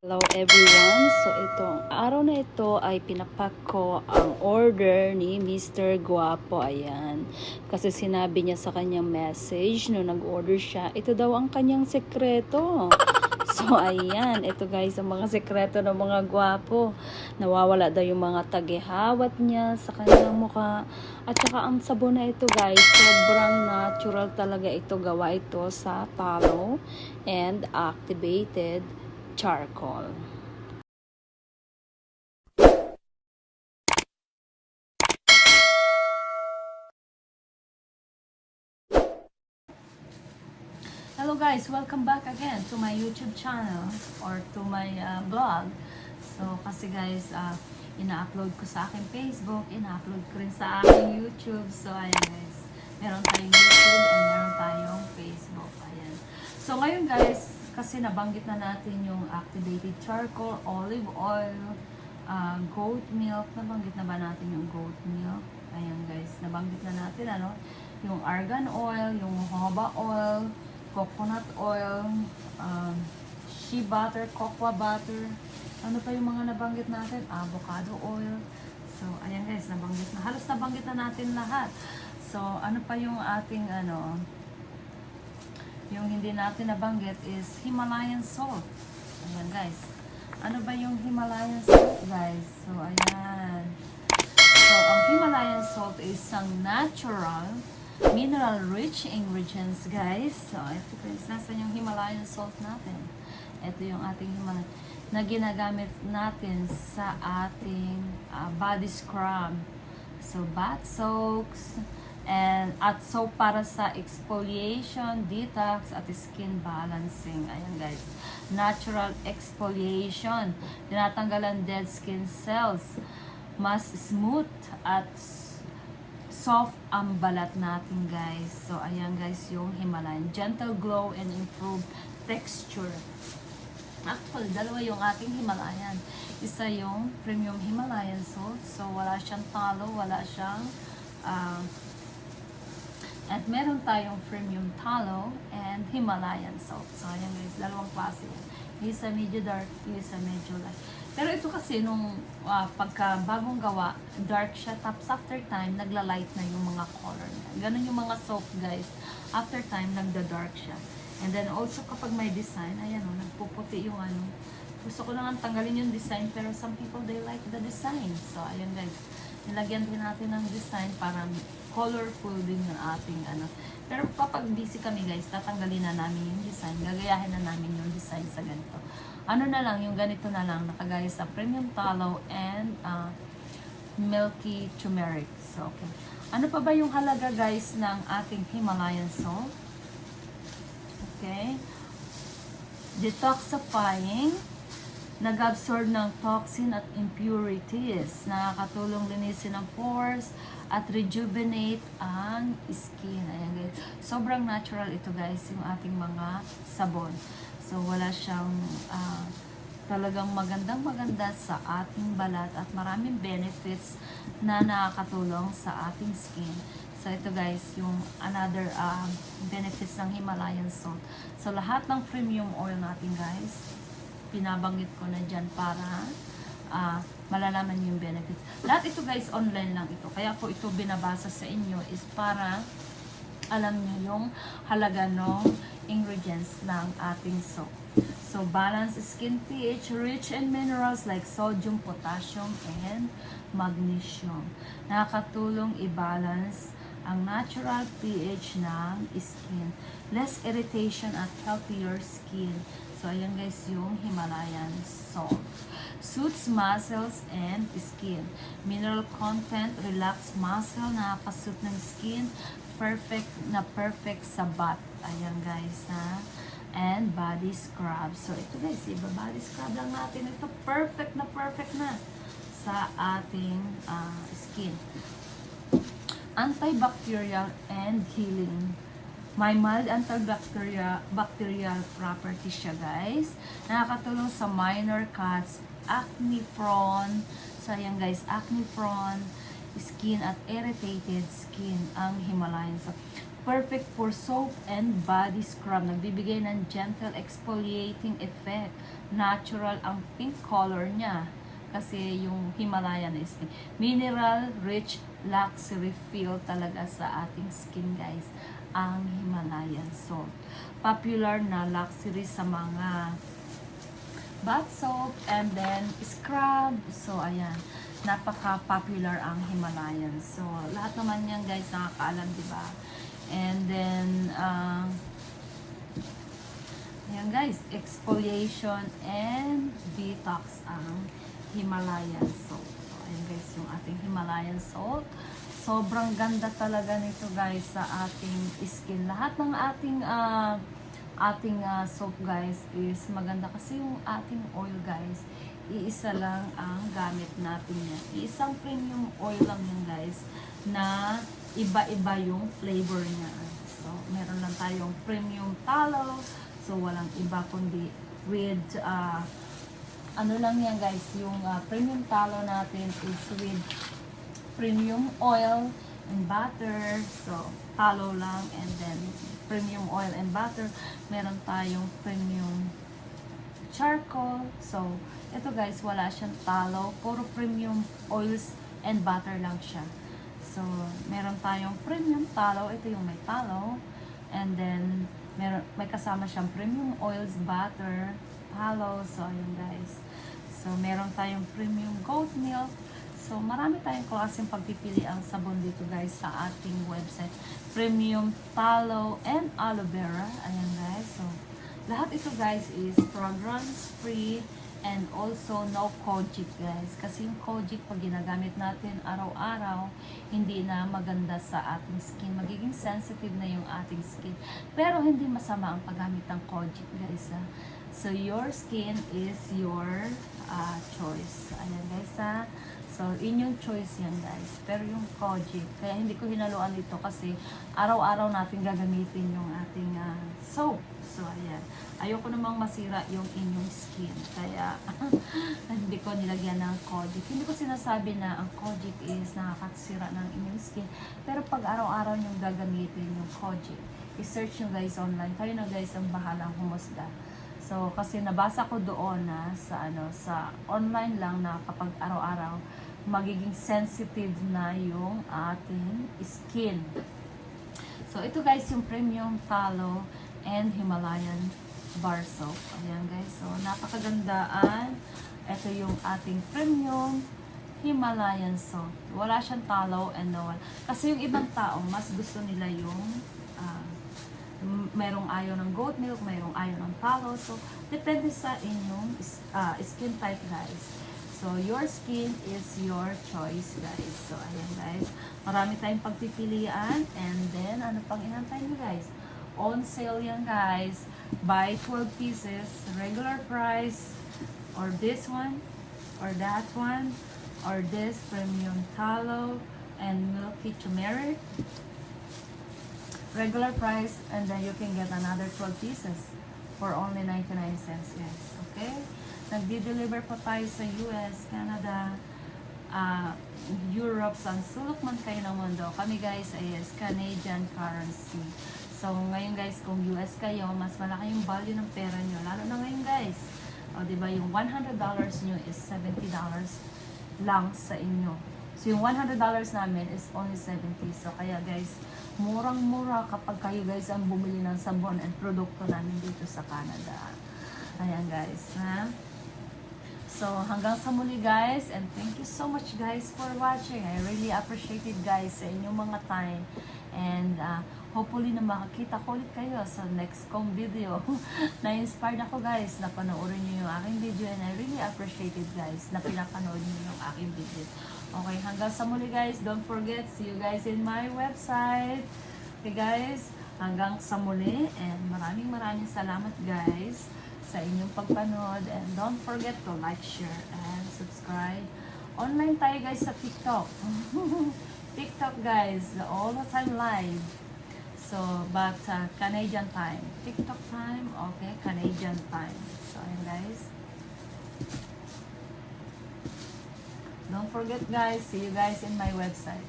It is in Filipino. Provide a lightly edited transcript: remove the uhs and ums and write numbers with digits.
Hello everyone! So itong araw na ito ay pinapak ko ang order ni Mr. Guapo. Ayan. Kasi sinabi niya sa kanyang message no nag-order siya. Ito daw ang kanyang sekreto. So ayan. Ito guys ang mga sekreto ng mga guwapo. Nawawala daw yung mga tagihawat niya sa kanyang mukha. At saka ang sabon na ito guys, sobrang natural talaga ito. Gawa ito sa tallow and activated charcoal. Hello guys, welcome back again to my YouTube channel or to my blog. So kasi guys, ina-upload ko sa aking Facebook, ina-upload ko rin sa aking YouTube. So ayan guys, meron tayong YouTube and meron tayong Facebook. Ayan. So ngayon guys, kasi nabanggit na natin yung activated charcoal, olive oil, goat milk. Nabanggit na ba natin yung goat milk? Ayan guys, nabanggit na natin yung argan oil, yung jojoba oil, coconut oil, shea butter, cocoa butter. Ano pa yung mga nabanggit natin? Avocado oil. So, ayan guys, nabanggit na. Halos nabanggit na natin lahat. So, ano pa yung ating yung hindi natin nabanggit is Himalayan salt. Ayan guys. Ano ba yung Himalayan salt guys? So, ayan. So, ang Himalayan salt is isang natural, mineral-rich ingredients guys. So, ito guys, nasan yung Himalayan salt natin? Ito yung ating Himalayan na ginagamit natin sa ating body scrub. So, bath soaks, at soap para sa exfoliation, detox, at skin balancing. Ayan guys. Natural exfoliation. Tinatanggalan dead skin cells. Mas smooth at soft ang balat natin guys. So ayan guys yung Himalayan. Gentle glow and improved texture. Actually, dalawa yung ating Himalayan. Isa yung premium Himalayan salt. So wala siyang talo, wala siyang at meron tayong premium tallow and Himalayan salt. So, ayan guys, dalawang klase. Isa medyo dark, isa medyo light. Pero ito kasi nung pagka bagong gawa, dark siya. Tapos after time, nagla-light na yung mga color niya. Ganun yung mga soap guys. After time, nagda-dark siya. And then also kapag may design, ayan o, nagpuputi yung Gusto ko lang tanggalin yung design, pero some people, they like the design. So, ayan guys. Nilagyan din natin ng design para colorful din ng ating Pero kapag busy kami guys, tatanggalin na namin yung design. Gagayahin na namin yung design sa ganito. Ano na lang, yung ganito na lang, nakagaya sa premium tallow and milky turmeric. So, okay. Ano pa ba yung halaga guys ng ating Himalayan salt? Okay. Detoxifying, nag-absorb ng toxin at impurities, nakakatulong linisin ang pores at rejuvenate ang skin. Ayan guys. Sobrang natural ito guys, yung ating mga sabon. So wala siyang talagang magandang-maganda sa ating balat at maraming benefits na nakakatulong sa ating skin. So ito guys, yung another benefits ng Himalayan salt. So lahat ng premium oil natin guys, pinabanggit ko na dyan para malalaman yung benefits. Lahat ito guys, online lang ito. Kaya po ito binabasa sa inyo is para alam nyo yung halaga ng ingredients ng ating soap. So, balanced skin pH, rich in minerals like sodium, potassium, and magnesium. Nakakatulong i-balance ang natural pH ng skin. Less irritation at healthier skin. So, ayan guys yung Himalayan salt. Suits muscles and skin. Mineral content, relax muscle, nakakasuit ng skin. Perfect sa bath. Ayan guys ha. And body scrub. So, ito guys, iba body scrub lang natin. Ito perfect na sa ating skin. Antibacterial and healing. May mild antibacterial property siya guys. Nakakatulong sa minor cuts, acne prone. So ayan guys, acne prone skin at irritated skin ang Himalayan salt. Perfect for soap and body scrub. Nagbibigay ng gentle exfoliating effect. Natural ang pink color niya. Kasi yung Himalayan is pink. Mineral rich luxury feel talaga sa ating skin, guys. Ang Himalayan salt. Popular na luxury sa mga bath soap and then scrub. So, ayan. Napaka-popular ang Himalayan. So, lahat naman yan, guys, nakakaalam, di ba? And then, ayan guys, exfoliation and detox ang Himalayan salt. So, ayan guys, yung ating Himalayan salt. Sobrang ganda talaga nito guys sa ating skin. Lahat ng ating soap guys is maganda kasi yung ating oil guys, iisa lang ang gamit natin yan. Isang premium oil lang yan guys na iba-iba yung flavor niya. So, meron lang tayong premium tallow. So, walang iba kundi with, ano lang yan guys, yung premium tallow natin is with premium oil and butter. So, tallow lang and then premium oil and butter. Meron tayong premium charcoal. So, ito guys, wala siyang tallow. Puro premium oils and butter lang siya. So, meron tayong premium tallow. Ito yung may tallow. And then, may kasama siyang premium oils, butter, tallow. So, ayun guys. So, meron tayong premium goat milk. So, marami tayong klaseng pagpipiliang sabon dito guys sa ating website. Premium tallow and aloe vera. Ayan guys. So, lahat ito guys is fragrance free. And also, no kojic guys. Kasi yung kojic, pag ginagamit natin araw-araw, hindi na maganda sa ating skin. Magiging sensitive na yung ating skin. Pero hindi masama ang paggamit ng kojic guys. Ha? So, your skin is your choice. Ayan guys ha. So, inyong choice yan guys. Pero yung kojic, kaya hindi ko hinaluan ito kasi araw-araw natin gagamitin yung ating soap. So, ayan. Ayoko namang masira yung inyong skin. Kaya, hindi ko nilagyan ng kojic. Hindi ko sinasabi na ang kojic is nakakasira ng inyong skin. Pero pag araw-araw yung gagamitin yung kojic, i-search nyo guys online. Kayo na guys ang bahalang humusga. So, kasi nabasa ko doon na sa online lang na kapag araw-araw, magiging sensitive na yung ating skin. So, ito guys yung premium tallow and Himalayan bar soap. Ayan guys. So, napakagandaan. Ito yung ating premium Himalayan salt. Wala siyang tallow and no one. Kasi yung ibang tao, mas gusto nila yung merong ayaw ng goat milk, merong ayaw ng tallow. So, depende sa inyong skin type guys. So, your skin is your choice guys. So, ayan guys. Marami tayong pagpipilian. And then, ano pang inantay nyo guys? On sale yan guys. Buy 12 pieces. Regular price. Or this one. Or that one. Or this premium tallow and milky turmeric. Regular price. And then you can get another 12 pieces for only 99 cents guys. Okay? Nagdi-deliver po tayo sa US, Canada, Europe, saan sulok man kayo ng mundo. Kami guys ay Canadian currency. So ngayon guys, kung US kayo, mas malaki yung value ng pera nyo. Lalo na ngayon guys. O diba, yung $100 nyo is $70 lang sa inyo. So yung $100 namin is only 70. So kaya guys, murang-mura kapag kayo guys ang bumili ng sabon and produkto namin dito sa Canada. Ayan guys, ha? So, hanggang sa muli guys, and thank you so much guys for watching. I really appreciate it guys sa inyong mga time. And hopefully na makakita ko ulit kayo sa next kong video. Na-inspired ako guys na panoorin nyo yung aking video and I really appreciate it guys na pinapanood nyo yung aking video. Okay, hanggang sa muli guys. Don't forget, see you guys in my website. Okay guys, hanggang sa muli and maraming salamat guys sa inyong pagpanood, and don't forget to like, share, and subscribe. Online tayo guys sa TikTok. TikTok guys, all the time live. So, but Canadian time. TikTok time, okay, Canadian time. So, ayan guys. Don't forget guys, see you guys in my website.